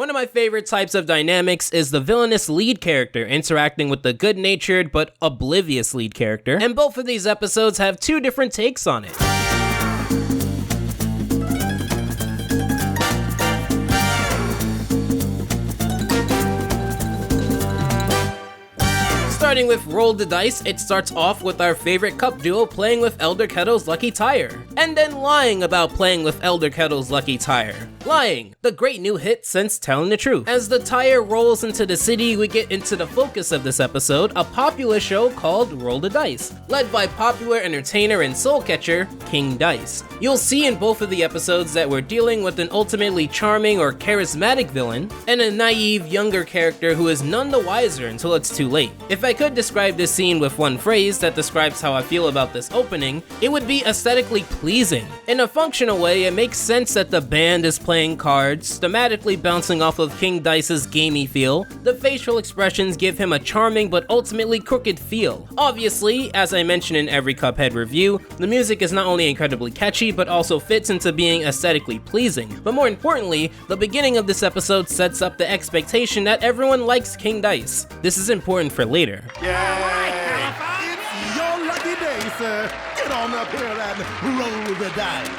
One of my favorite types of dynamics is the villainous lead character interacting with the good-natured but oblivious lead character, and both of these episodes have two different takes on it. Starting with Roll the Dice, it starts off with our favorite cup duo playing with Elder Kettle's Lucky Tire, and then lying about playing with Elder Kettle's Lucky Tire. Lying, the great new hit since Telling the Truth. As the tire rolls into the city, we get into the focus of this episode, a popular show called Roll the Dice, led by popular entertainer and soul catcher, King Dice. You'll see in both of the episodes that we're dealing with an ultimately charming or charismatic villain, and a naive younger character who is none the wiser until it's too late. If I could describe this scene with one phrase that describes how I feel about this opening, it would be aesthetically pleasing. In a functional way, it makes sense that the band is playing cards, thematically bouncing off of King Dice's gamey feel. The facial expressions give him a charming but ultimately crooked feel. Obviously, as I mention in every Cuphead review, the music is not only incredibly catchy but also fits into being aesthetically pleasing. But more importantly, the beginning of this episode sets up the expectation that everyone likes King Dice. This is important for later. Yay! It's your lucky day, sir. Get on up here and roll the dice.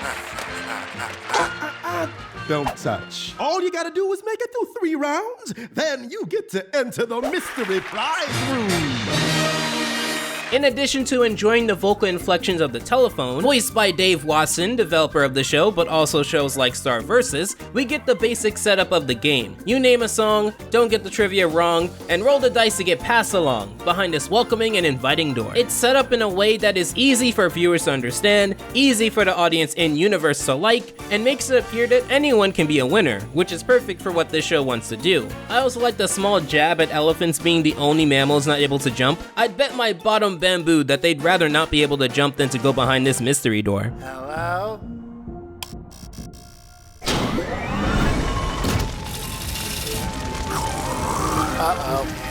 Don't touch. All you gotta do is make it through 3 rounds, then you get to enter the mystery prize room. In addition to enjoying the vocal inflections of the telephone, voiced by Dave Watson, developer of the show, but also shows like Star Versus, we get the basic setup of the game. You name a song, don't get the trivia wrong, and roll the dice to get passed along, behind this welcoming and inviting door. It's set up in a way that is easy for viewers to understand, easy for the audience in-universe to like, and makes it appear that anyone can be a winner, which is perfect for what this show wants to do. I also like the small jab at elephants being the only mammals not able to jump. I'd bet my bottom bamboo that they'd rather not be able to jump than to go behind this mystery door. Hello? Uh-oh.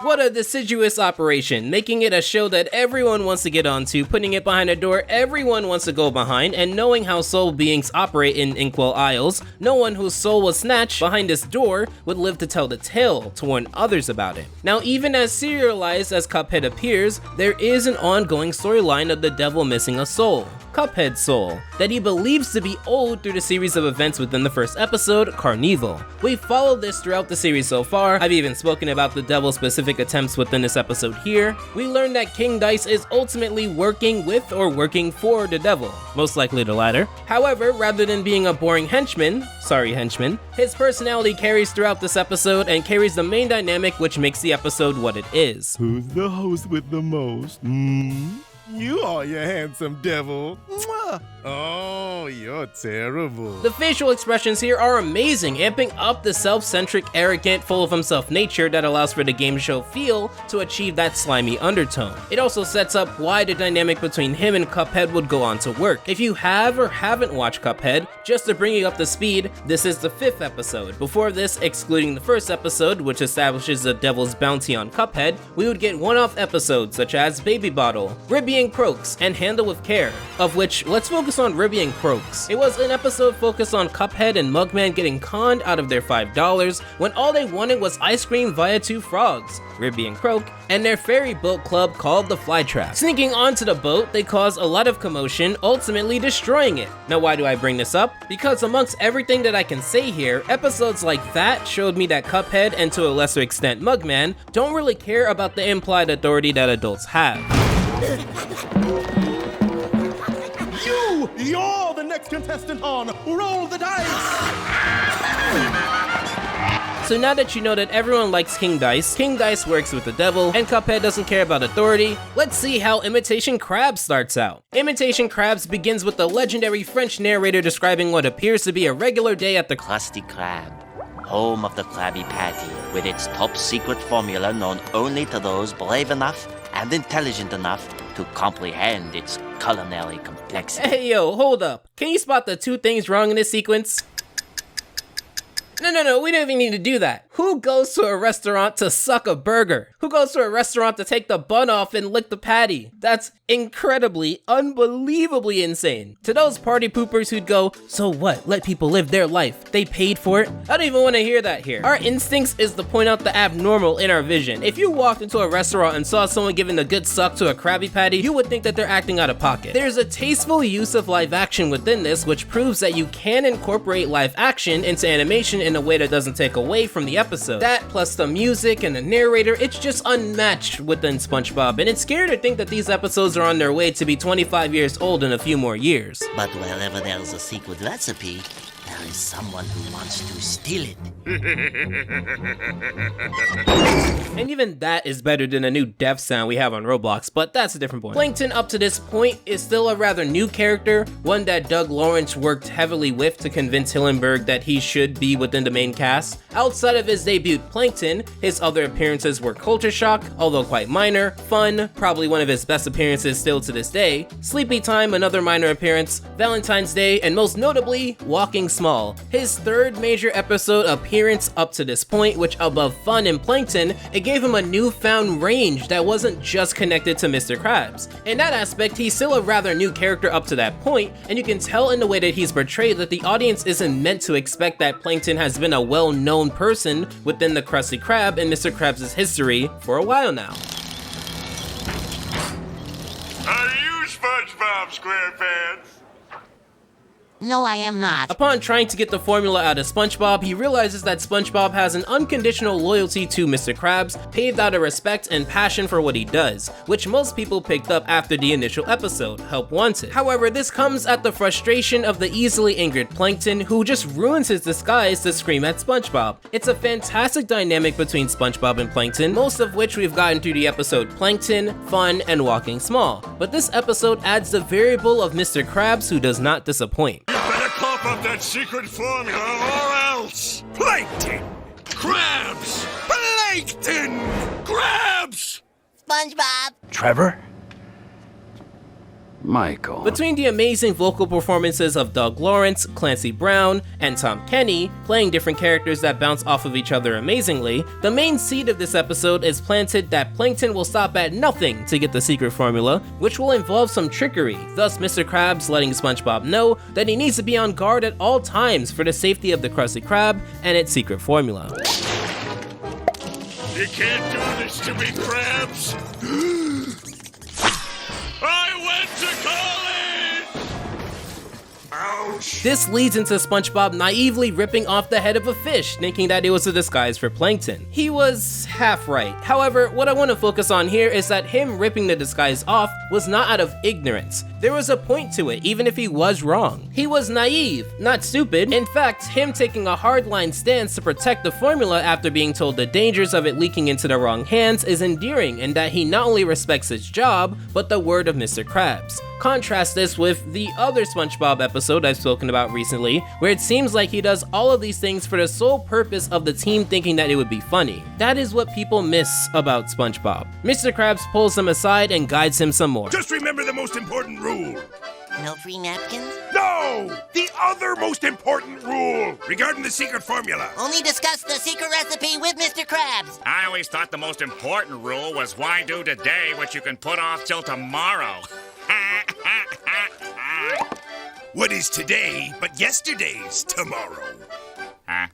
What a deciduous operation, making it a show that everyone wants to get onto, putting it behind a door everyone wants to go behind, and knowing how soul beings operate in Inkwell Isles, no one whose soul was snatched behind this door would live to tell the tale, to warn others about it. Now, even as serialized as Cuphead appears, there is an ongoing storyline of the devil missing a soul, Cuphead's soul, that he believes to be owed through the series of events within the first episode, Carnival. We've followed this throughout the series so far. I've even spoken about the devil's specific attempts within this episode here. We learned that King Dice is ultimately working with or working for the devil, most likely the latter. However, rather than being a boring henchman, his personality carries throughout this episode and carries the main dynamic which makes the episode what it is. Who's the host with the most? You are, you handsome devil. Mwah. Oh, you're terrible. The facial expressions here are amazing, amping up the self-centric, arrogant, full of himself nature that allows for the game show feel to achieve that slimy undertone. It also sets up why the dynamic between him and Cuphead would go on to work. If you have or haven't watched Cuphead, just to bring you up to speed, this is the 5th episode. Before this, excluding the first episode, which establishes the devil's bounty on Cuphead, we would get one-off episodes such as Baby Bottle, Ribby and Croaks, and Handle with Care, of which let's focus on Ribby and Croaks. It was an episode focused on Cuphead and Mugman getting conned out of their $5 when all they wanted was ice cream via 2 frogs, Ribby and Croak, and their ferry boat club called the Flytrap. Sneaking onto the boat, they cause a lot of commotion, ultimately destroying it. Now, why do I bring this up? Because amongst everything that I can say here, episodes like that showed me that Cuphead, and to a lesser extent Mugman, don't really care about the implied authority that adults have. You're the next contestant on Roll the Dice! So now that you know that everyone likes King Dice works with the devil, and Cuphead doesn't care about authority, let's see how Imitation Krabs starts out. Imitation Krabs begins with the legendary French narrator describing what appears to be a regular day at the Krusty Krab, home of the Krabby Patty, with its top secret formula known only to those brave enough and intelligent enough to comprehend its culinary complexity. Hey yo, hold up. Can you spot the 2 things wrong in this sequence? No, we don't even need to do that. Who goes to a restaurant to suck a burger? Who goes to a restaurant to take the bun off and lick the patty? That's incredibly, unbelievably insane. To those party poopers who'd go, so what? Let people live their life. They paid for it? I don't even want to hear that here. Our instincts is to point out the abnormal in our vision. If you walked into a restaurant and saw someone giving a good suck to a Krabby Patty, you would think that they're acting out of pocket. There's a tasteful use of live action within this, which proves that you can incorporate live action into animation in a way that doesn't take away from the episode. That, plus the music and the narrator, it's just unmatched within SpongeBob, and it's scary to think that these episodes are on their way to be 25 years old in a few more years. But wherever there's a secret recipe, there is someone who wants to steal it. And even that is better than a new death sound we have on Roblox, but that's a different point. Plankton up to this point is still a rather new character, one that Doug Lawrence worked heavily with to convince Hillenburg that he should be within the main cast. Outside of his debut Plankton, his other appearances were Culture Shock, although quite minor, Fun, probably one of his best appearances still to this day, Sleepy Time, another minor appearance, Valentine's Day, and most notably, Walking Small, his third major episode appearance up to this point, which above Fun and Plankton, it gave him a newfound range that wasn't just connected to Mr. Krabs. In that aspect, he's still a rather new character up to that point, and you can tell in the way that he's portrayed that the audience isn't meant to expect that Plankton has been a well-known person within the Krusty Krab and Mr. Krabs' history for a while now. Are you SpongeBob SquarePants? No, I am not. Upon trying to get the formula out of SpongeBob, he realizes that SpongeBob has an unconditional loyalty to Mr. Krabs, paved out of respect and passion for what he does, which most people picked up after the initial episode, Help Wanted. However, this comes at the frustration of the easily angered Plankton, who just ruins his disguise to scream at SpongeBob. It's a fantastic dynamic between SpongeBob and Plankton, most of which we've gotten through the episode Plankton, Fun, and Walking Small. But this episode adds the variable of Mr. Krabs, who does not disappoint. Better cough up that secret formula or else! Plankton! Krabs! Plankton! Krabs! SpongeBob. Trevor? Michael. Between the amazing vocal performances of Doug Lawrence, Clancy Brown, and Tom Kenny, playing different characters that bounce off of each other amazingly, the main seed of this episode is planted that Plankton will stop at nothing to get the secret formula, which will involve some trickery, thus Mr. Krabs letting SpongeBob know that he needs to be on guard at all times for the safety of the Krusty Krab and its secret formula. You can't do this to me, Krabs! I went to college! Ouch! This leads into SpongeBob naively ripping off the head of a fish, thinking that it was a disguise for Plankton. He was half right. However, what I want to focus on here is that him ripping the disguise off was not out of ignorance. There was a point to it, even if he was wrong. He was naive, not stupid. In fact, him taking a hardline stance to protect the formula after being told the dangers of it leaking into the wrong hands is endearing in that he not only respects his job, but the word of Mr. Krabs. Contrast this with the other SpongeBob episode I've spoken about recently, where it seems like he does all of these things for the sole purpose of the team thinking that it would be funny. That is what people miss about SpongeBob. Mr. Krabs pulls him aside and guides him some more. Just remember the most important rule. No free napkins? No! The other most important rule regarding the secret formula. Only discuss the secret recipe with Mr. Krabs. I always thought the most important rule was why do today what you can put off till tomorrow. What is today but yesterday's tomorrow?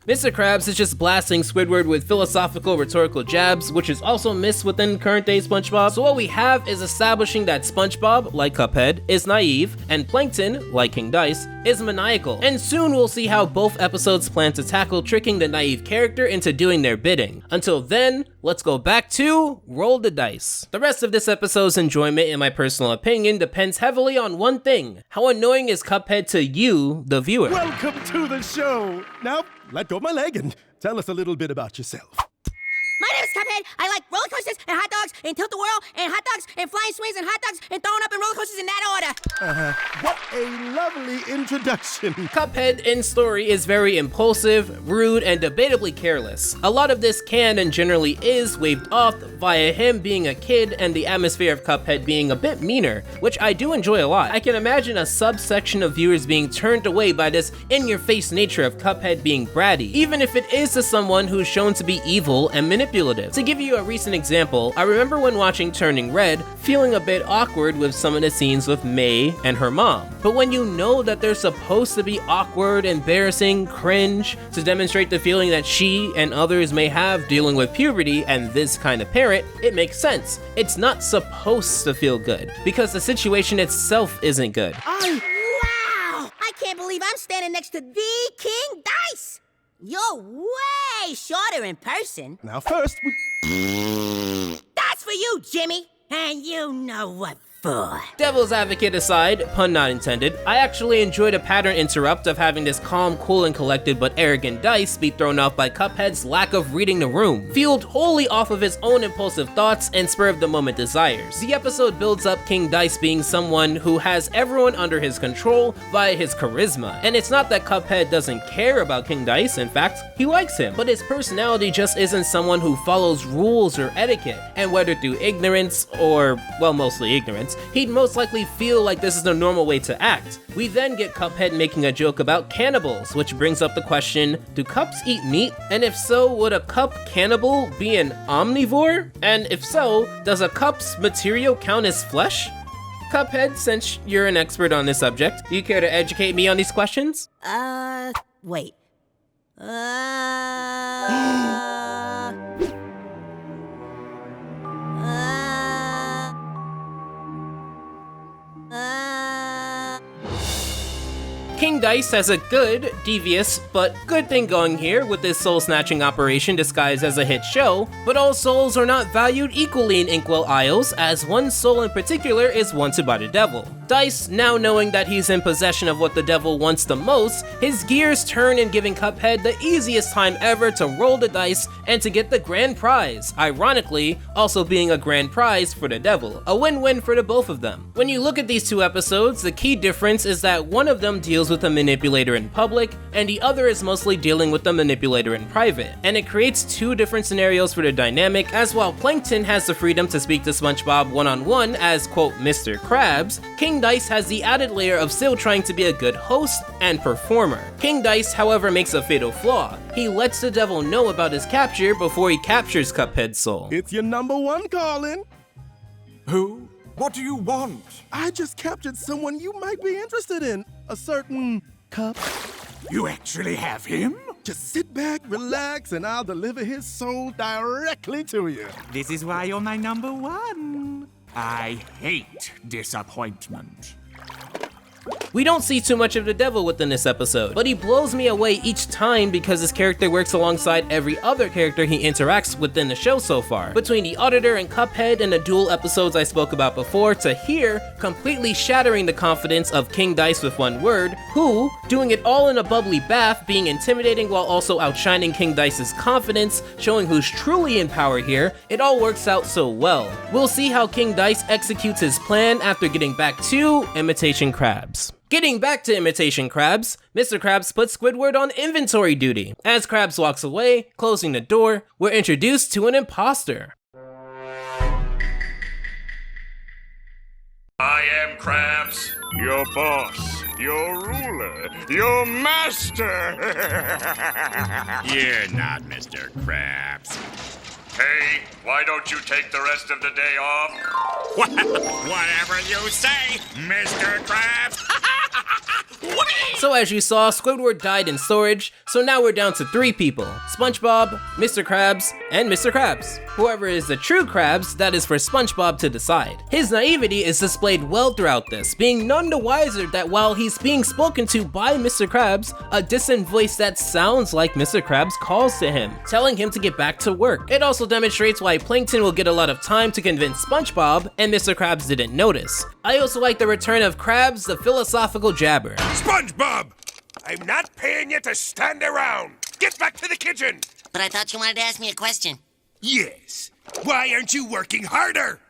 Mr. Krabs is just blasting Squidward with philosophical rhetorical jabs, which is also missed within current day SpongeBob. So what we have is establishing that SpongeBob, like Cuphead, is naive, and Plankton, like King Dice, is maniacal. And soon we'll see how both episodes plan to tackle tricking the naive character into doing their bidding. Until then, let's go back to Roll the Dice. The rest of this episode's enjoyment, in my personal opinion, depends heavily on one thing: how annoying is Cuphead to you, the viewer? Welcome to the show. Now, let go of my leg and tell us a little bit about yourself. My name is Cuphead Cuphead. I like roller coasters and hot dogs and tilt-a-whirl and hot dogs and flying swings and hot dogs and throwing up and roller coasters in that order. What a lovely introduction. Cuphead in story is very impulsive, rude, and debatably careless. A lot of this can and generally is waved off via him being a kid and the atmosphere of Cuphead being a bit meaner, which I do enjoy a lot. I can imagine a subsection of viewers being turned away by this in-your-face nature of Cuphead being bratty, even if it is to someone who's shown to be evil and manipulative. To give you a recent example, I remember when watching Turning Red, feeling a bit awkward with some of the scenes with May and her mom. But when you know that they're supposed to be awkward, embarrassing, cringe, to demonstrate the feeling that she and others may have dealing with puberty and this kind of parent, it makes sense. It's not supposed to feel good, because the situation itself isn't good. Wow! I can't believe I'm standing next to the King Dice! You're way shorter in person. Now first, That's for you, Jimmy! And you know what for. Devil's advocate aside, pun not intended, I actually enjoyed a pattern interrupt of having this calm, cool, and collected but arrogant Dice be thrown off by Cuphead's lack of reading the room, fueled wholly off of his own impulsive thoughts and spur-of-the-moment desires. The episode builds up King Dice being someone who has everyone under his control via his charisma, and it's not that Cuphead doesn't care about King Dice, in fact, he likes him, but his personality just isn't someone who follows rules or etiquette, and whether through ignorance or, well, mostly ignorance, he'd most likely feel like this is the normal way to act. We then get Cuphead making a joke about cannibals, which brings up the question, do cups eat meat? And if so, would a cup cannibal be an omnivore? And if so, does a cup's material count as flesh? Cuphead, since you're an expert on this subject, do you care to educate me on these questions? Wait. King Dice has a good, devious, but good thing going here with this soul-snatching operation disguised as a hit show, but all souls are not valued equally in Inkwell Isles, as one soul in particular is wanted by the devil. Dice, now knowing that he's in possession of what the devil wants the most, his gears turn in giving Cuphead the easiest time ever to roll the dice and to get the grand prize, ironically, also being a grand prize for the devil, a win-win for the both of them. When you look at these two episodes, the key difference is that one of them deals with a manipulator in public, and the other is mostly dealing with the manipulator in private, and it creates two different scenarios for the dynamic, as while Plankton has the freedom to speak to SpongeBob one-on-one as, quote, Mr. Krabs, King Dice has the added layer of still trying to be a good host and performer. King Dice, however, makes a fatal flaw. He lets the devil know about his capture before he captures Cuphead's soul. it's your number one calling. Who? What do you want? I just captured someone you might be interested in. A certain cup. You actually have him? Just sit back, relax, and I'll deliver his soul directly to you. This is why you're my number one. I hate disappointment. We don't see too much of the devil within this episode, but he blows me away each time because his character works alongside every other character he interacts within the show so far. Between the Auditor and Cuphead and the dual episodes I spoke about before to here, completely shattering the confidence of King Dice with one word, who, doing it all in a bubbly bath, being intimidating while also outshining King Dice's confidence, showing who's truly in power here, it all works out so well. We'll see how King Dice executes his plan after getting back to Imitation Krabs. Getting back to Imitation Krabs, Mr. Krabs puts Squidward on inventory duty. As Krabs walks away, closing the door, we're introduced to an imposter. I am Krabs, your boss, your ruler, your master. You're not Mr. Krabs. Hey, why don't you take the rest of the day off? Whatever you say, Mr. Krabs. So as you saw, Squidward died in storage, so now we're down to 3 people. SpongeBob, Mr. Krabs, and Mr. Krabs. Whoever is the true Krabs, that is for SpongeBob to decide. His naivety is displayed well throughout this, being none the wiser that while he's being spoken to by Mr. Krabs, a distant voice that sounds like Mr. Krabs calls to him, telling him to get back to work. It also demonstrates why Plankton will get a lot of time to convince SpongeBob, and Mr. Krabs didn't notice. I also like the return of Krabs, the philosophical jabber. SpongeBob! I'm not paying you to stand around. Get back to the kitchen. But I thought you wanted to ask me a question. Yes. Why aren't you working harder?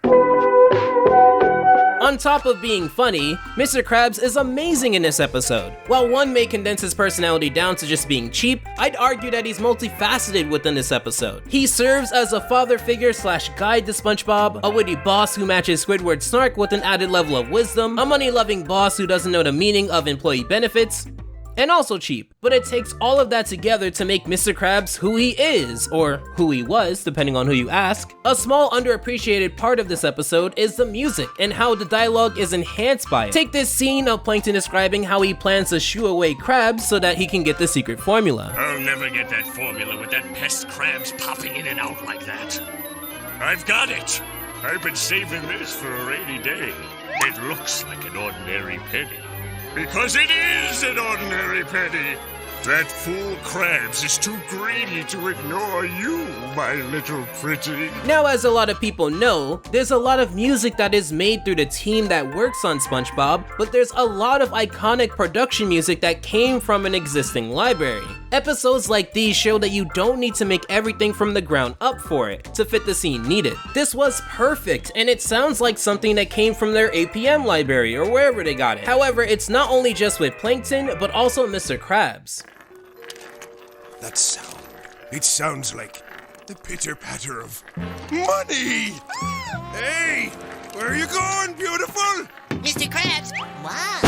On top of being funny, Mr. Krabs is amazing in this episode. While one may condense his personality down to just being cheap, I'd argue that he's multifaceted within this episode. He serves as a father figure / guide to SpongeBob, a witty boss who matches Squidward's snark with an added level of wisdom, a money-loving boss who doesn't know the meaning of employee benefits, and also cheap. But it takes all of that together to make Mr. Krabs who he is, or who he was, depending on who you ask. A small underappreciated part of this episode is the music and how the dialogue is enhanced by it. Take this scene of Plankton describing how he plans to shoo away Krabs so that he can get the secret formula. I'll never get that formula with that pest crabs popping in and out like that. I've got it. I've been saving this for a rainy day. It looks like an ordinary penny. Because it is an ordinary penny. That fool Krabs is too greedy to ignore you, my little pretty. Now, as a lot of people know, there's a lot of music that is made through the team that works on SpongeBob, but there's a lot of iconic production music that came from an existing library. Episodes like these show that you don't need to make everything from the ground up for it to fit the scene needed. This was perfect, and it sounds like something that came from their APM library or wherever they got it. However, it's not only just with Plankton, but also Mr. Krabs. That sound. It sounds like the pitter-patter of money. Hey, where are you going, beautiful? Mr. Krabs. Wow.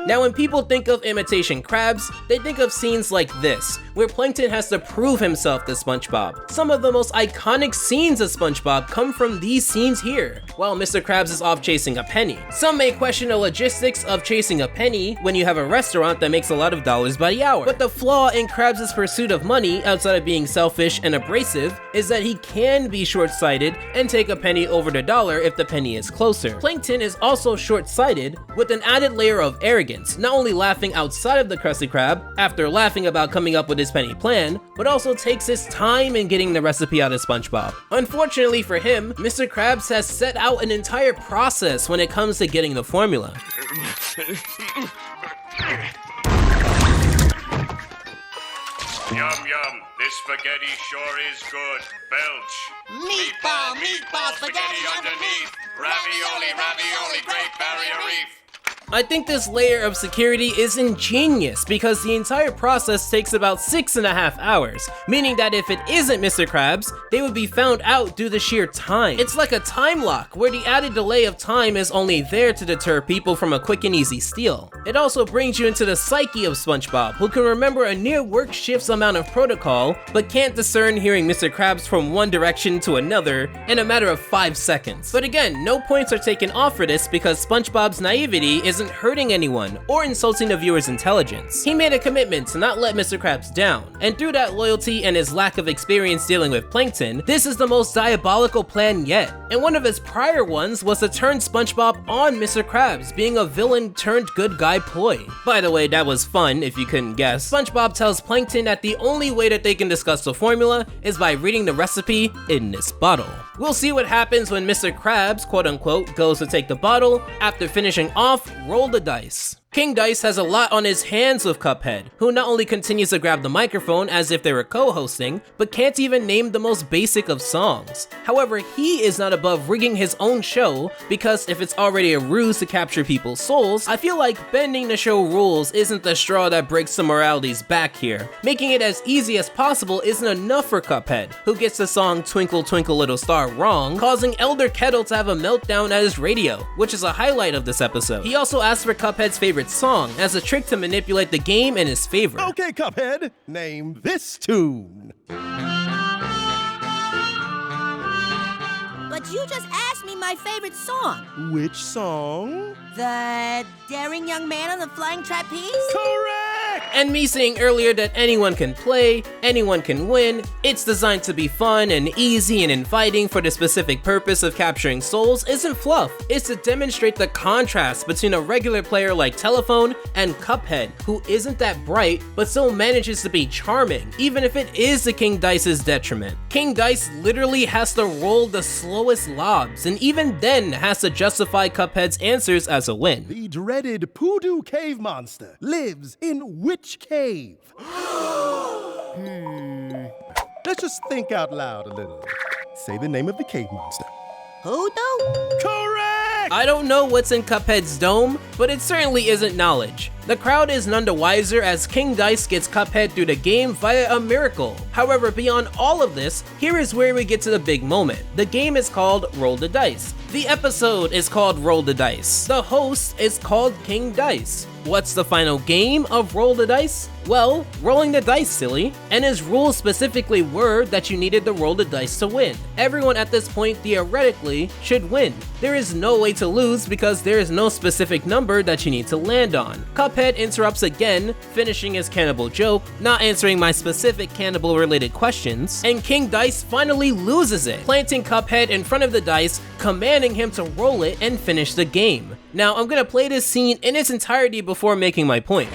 Now, when people think of Imitation Krabs, they think of scenes like this, where Plankton has to prove himself to SpongeBob. Some of the most iconic scenes of SpongeBob come from these scenes here, while Mr. Krabs is off chasing a penny. Some may question the logistics of chasing a penny when you have a restaurant that makes a lot of dollars by the hour. But the flaw in Krabs' pursuit of money, outside of being selfish and abrasive, is that he can be short-sighted and take a penny over the dollar if the penny is closer. Plankton is also short-sighted with an added layer of arrogance, not only laughing outside of the Krusty Krab after laughing about coming up with his penny plan, but also takes his time in getting the recipe out of SpongeBob. Unfortunately for him, Mr. Krabs has set out an entire process when it comes to getting the formula. Yum, yum. This spaghetti sure is good. Belch. Meatball Spaghetti underneath. Ravioli, ravioli, Great Barrier Reef. I think this layer of security is ingenious because the entire process takes about 6.5 hours, meaning that if it isn't Mr. Krabs, they would be found out due to sheer time. It's like a time lock, where the added delay of time is only there to deter people from a quick and easy steal. It also brings you into the psyche of SpongeBob, who can remember a near work shift's amount of protocol, but can't discern hearing Mr. Krabs from one direction to another in a matter of 5 seconds. But again, no points are taken off for this because SpongeBob's naivety isn't hurting anyone or insulting the viewer's intelligence. He made a commitment to not let Mr. Krabs down, and through that loyalty and his lack of experience dealing with Plankton, this is the most diabolical plan yet. And one of his prior ones was to turn SpongeBob on Mr. Krabs, being a villain turned good guy ploy. By the way, that was fun if you couldn't guess. SpongeBob tells Plankton that the only way that they can discuss the formula is by reading the recipe in this bottle. We'll see what happens when Mr. Krabs, quote unquote, goes to take the bottle. After finishing off, roll the dice. King Dice has a lot on his hands with Cuphead, who not only continues to grab the microphone as if they were co-hosting, but can't even name the most basic of songs. However, he is not above rigging his own show, because if it's already a ruse to capture people's souls, I feel like bending the show rules isn't the straw that breaks the morality's back here. Making it as easy as possible isn't enough for Cuphead, who gets the song Twinkle Twinkle Little Star wrong, causing Elder Kettle to have a meltdown at his radio, which is a highlight of this episode. He also asked for Cuphead's favorite song as a trick to manipulate the game in his favor. Okay, Cuphead, name this tune. But you just asked me my favorite song. Which song? The Daring Young Man on the Flying Trapeze? Correct! And me saying earlier that anyone can play, anyone can win, it's designed to be fun and easy and inviting for the specific purpose of capturing souls isn't fluff. It's to demonstrate the contrast between a regular player like Telephone and Cuphead, who isn't that bright but still manages to be charming, even if it is to King Dice's detriment. King Dice literally has to roll the slowest lobs, and even then has to justify Cuphead's answers as a win. The dreaded Poodoo Cave Monster lives in which cave? Let's just think out loud a little. Say the name of the cave monster. Hoodoo? Correct! I don't know what's in Cuphead's dome, but it certainly isn't knowledge. The crowd is none the wiser as King Dice gets Cuphead through the game via a miracle. However, beyond all of this, here is where we get to the big moment. The game is called Roll the Dice. The episode is called Roll the Dice. The host is called King Dice. What's the final game of Roll the Dice? Well, rolling the dice, silly. And his rules specifically were that you needed to roll the dice to win. Everyone at this point theoretically should win. There is no way to lose because there is no specific number that you need to land on. Cuphead interrupts again, finishing his cannibal joke, not answering my specific cannibal related questions, and King Dice finally loses it, planting Cuphead in front of the dice, commanding him to roll it and finish the game. Now I'm gonna play this scene in its entirety before making my point.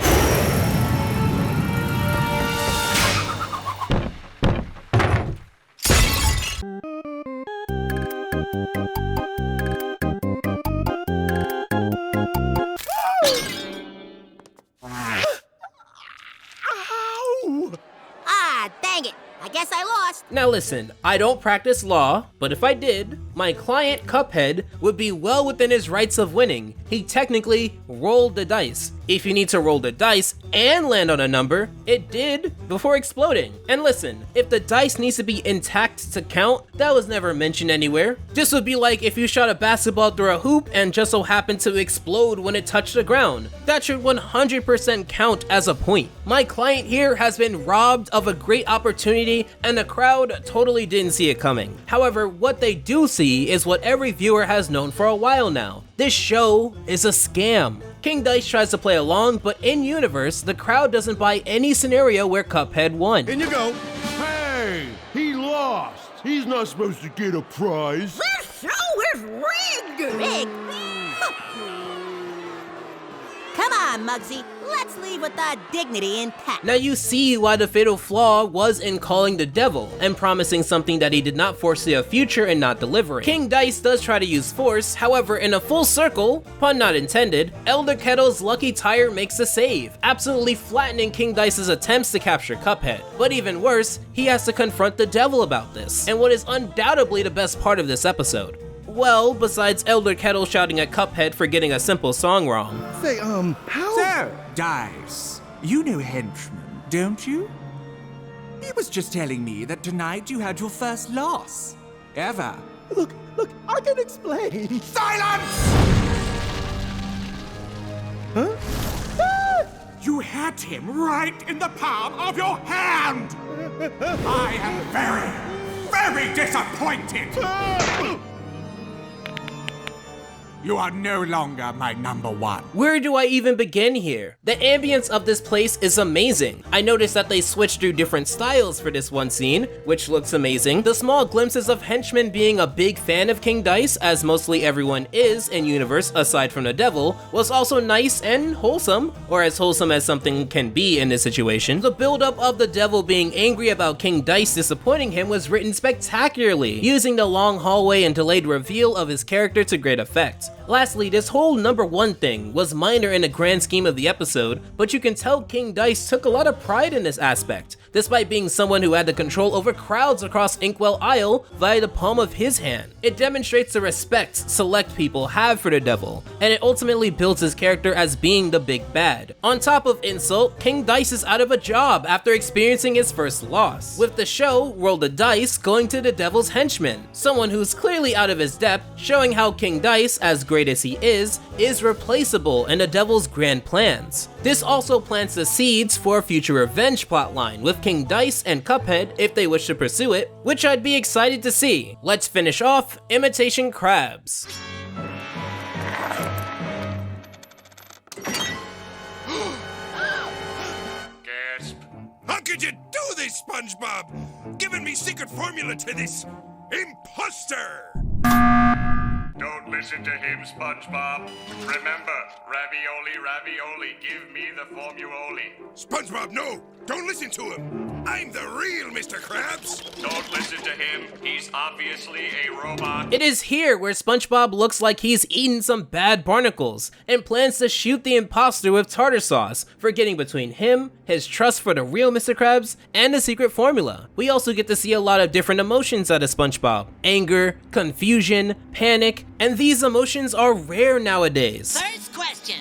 Dang it. I guess I lost. Now listen, I don't practice law, but if I did, my client Cuphead would be well within his rights of winning. He technically rolled the dice. If you need to roll the dice and land on a number, it did before exploding. And listen, if the dice needs to be intact to count, that was never mentioned anywhere. This would be like if you shot a basketball through a hoop and just so happened to explode when it touched the ground. That should 100% count as a point. My client here has been robbed of a great opportunity and the crowd totally didn't see it coming. However, what they do see is what every viewer has known for a while now. This show is a scam. King Dice tries to play along, but in universe, the crowd doesn't buy any scenario where Cuphead won. In you go. Hey, he lost. He's not supposed to get a prize. This show is rigged! Rigged? Come on, Muggsy. Let's leave with our dignity intact. Now you see why the fatal flaw was in calling the devil and promising something that he did not foresee a future and not delivering. King Dice does try to use force, however in a full circle, pun not intended, Elder Kettle's lucky tire makes a save, absolutely flattening King Dice's attempts to capture Cuphead. But even worse, he has to confront the devil about this, and what is undoubtedly the best part of this episode. Well, besides Elder Kettle shouting at Cuphead for getting a simple song wrong. Say, how? So, Dice, you know Henchman, don't you? He was just telling me that tonight you had your first loss. Ever. Look, I can explain. Silence! Huh? You had him right in the palm of your hand! I am very, very disappointed! You are no longer my number one. Where do I even begin here? The ambience of this place is amazing. I noticed that they switched through different styles for this one scene, which looks amazing. The small glimpses of Henchman being a big fan of King Dice, as mostly everyone is in universe aside from the devil, was also nice and wholesome, or as wholesome as something can be in this situation. The buildup of the devil being angry about King Dice disappointing him was written spectacularly, using the long hallway and delayed reveal of his character to great effect. Lastly, this whole number one thing was minor in the grand scheme of the episode, but you can tell King Dice took a lot of pride in this aspect, despite being someone who had the control over crowds across Inkwell Isle via the palm of his hand. It demonstrates the respect select people have for the devil, and it ultimately builds his character as being the big bad. On top of insult, King Dice is out of a job after experiencing his first loss, with the show Roll the Dice going to the devil's henchman, someone who's clearly out of his depth, showing how King Dice, as great as he is replaceable in the devil's grand plans. This also plants the seeds for a future revenge plotline with King Dice and Cuphead if they wish to pursue it, which I'd be excited to see. Let's finish off Imitation Krabs. could you do this, SpongeBob? Giving me secret formula to this imposter! Don't listen to him, SpongeBob. Remember, ravioli, give me the formuoli. SpongeBob, no! Don't listen to him! I'm the real Mr. Krabs! Don't listen to him. He's obviously a robot. It is here where SpongeBob looks like he's eaten some bad barnacles and plans to shoot the imposter with tartar sauce for getting between him, his trust for the real Mr. Krabs, and the secret formula. We also get to see a lot of different emotions out of SpongeBob: anger, confusion, panic, and these emotions are rare nowadays. First question.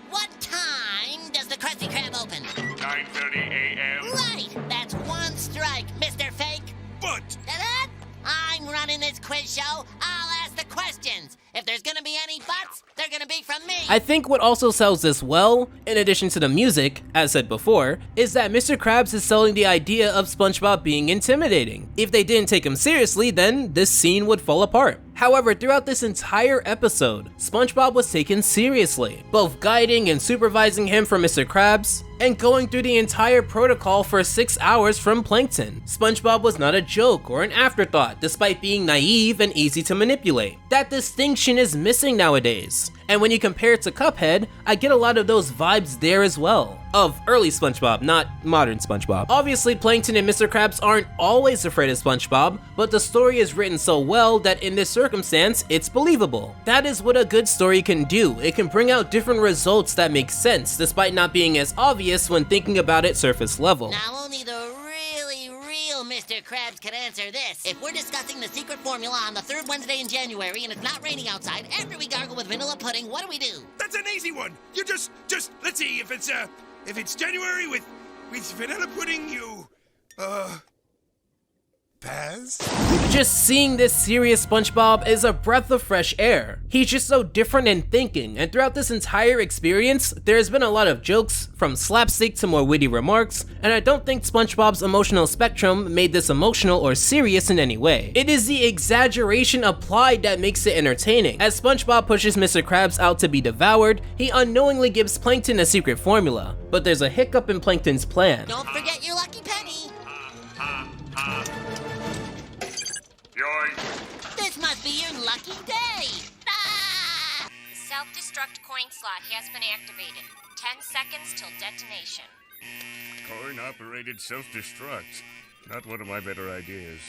What time does the Krusty Krab open? 9:30 a.m. Right. That's one strike, Mr. Fake. But Ta-da! I'm running this quiz show. I'll ask the questions. If there's gonna be any buts, they're gonna be from me. I think what also sells this well, in addition to the music, as said before, is that Mr. Krabs is selling the idea of SpongeBob being intimidating. If they didn't take him seriously, then this scene would fall apart. However, throughout this entire episode, SpongeBob was taken seriously, both guiding and supervising him for Mr. Krabs, and going through the entire protocol for 6 hours from Plankton. SpongeBob was not a joke or an afterthought, despite being naive and easy to manipulate. That distinction is missing nowadays. And when you compare it to Cuphead, I get a lot of those vibes there as well. Of early SpongeBob, not modern SpongeBob. Obviously, Plankton and Mr. Krabs aren't always afraid of SpongeBob, but the story is written so well that in this circumstance, it's believable. That is what a good story can do. It can bring out different results that make sense, despite not being as obvious when thinking about it surface level. Now only the really real Mr. Krabs can answer this. If we're discussing the secret formula on the third Wednesday in January and it's not raining outside, after we gargle with vanilla pudding, what do we do? that's an easy one! You just let's see, if it's January with vanilla pudding, you pass? Just seeing this serious SpongeBob is a breath of fresh air. He's just so different in thinking, and throughout this entire experience, there's been a lot of jokes, from slapstick to more witty remarks, and I don't think SpongeBob's emotional spectrum made this emotional or serious in any way. It is the exaggeration applied that makes it entertaining. As SpongeBob pushes Mr. Krabs out to be devoured, he unknowingly gives Plankton a secret formula, but there's a hiccup in Plankton's plan. Don't forget your lucky penny. Yoink. This must be your lucky day. Ah! The self-destruct coin slot has been activated. 10 seconds till detonation. Coin-operated self-destruct. Not one of my better ideas.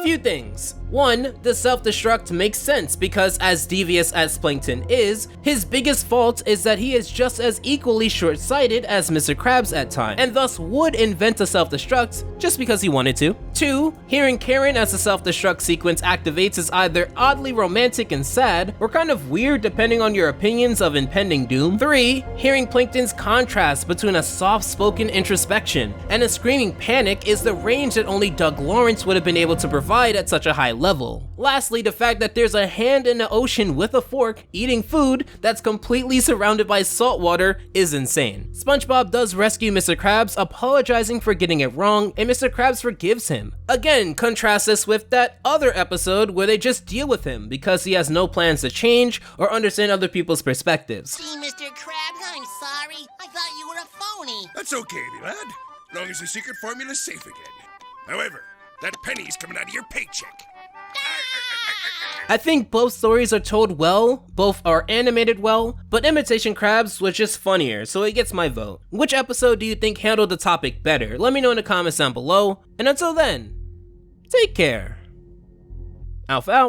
Few things. One, the self-destruct makes sense because as devious as Plankton is, his biggest fault is that he is just as equally short-sighted as Mr. Krabs at times, and thus would invent a self-destruct just because he wanted to. Two, hearing Karen as the self-destruct sequence activates is either oddly romantic and sad, or kind of weird depending on your opinions of impending doom. Three, hearing Plankton's contrast between a soft-spoken introspection and a screaming panic is the range that only Doug Lawrence would have been able to provide at such a high level. Lastly, the fact that there's a hand in the ocean with a fork eating food that's completely surrounded by salt water is insane. SpongeBob does rescue Mr. Krabs, apologizing for getting it wrong, and Mr. Krabs forgives him. Again, contrast this with that other episode where they just deal with him because he has no plans to change or understand other people's perspectives. See, Mr. Krabs, I'm sorry. I thought you were a phony. That's okay, me lad. Long as the secret formula's safe again. However, that penny's coming out of your paycheck. I think both stories are told well, both are animated well, but Imitation Krabs was just funnier, so it gets my vote. Which episode do you think handled the topic better? Let me know in the comments down below, and until then, take care. Alpha out.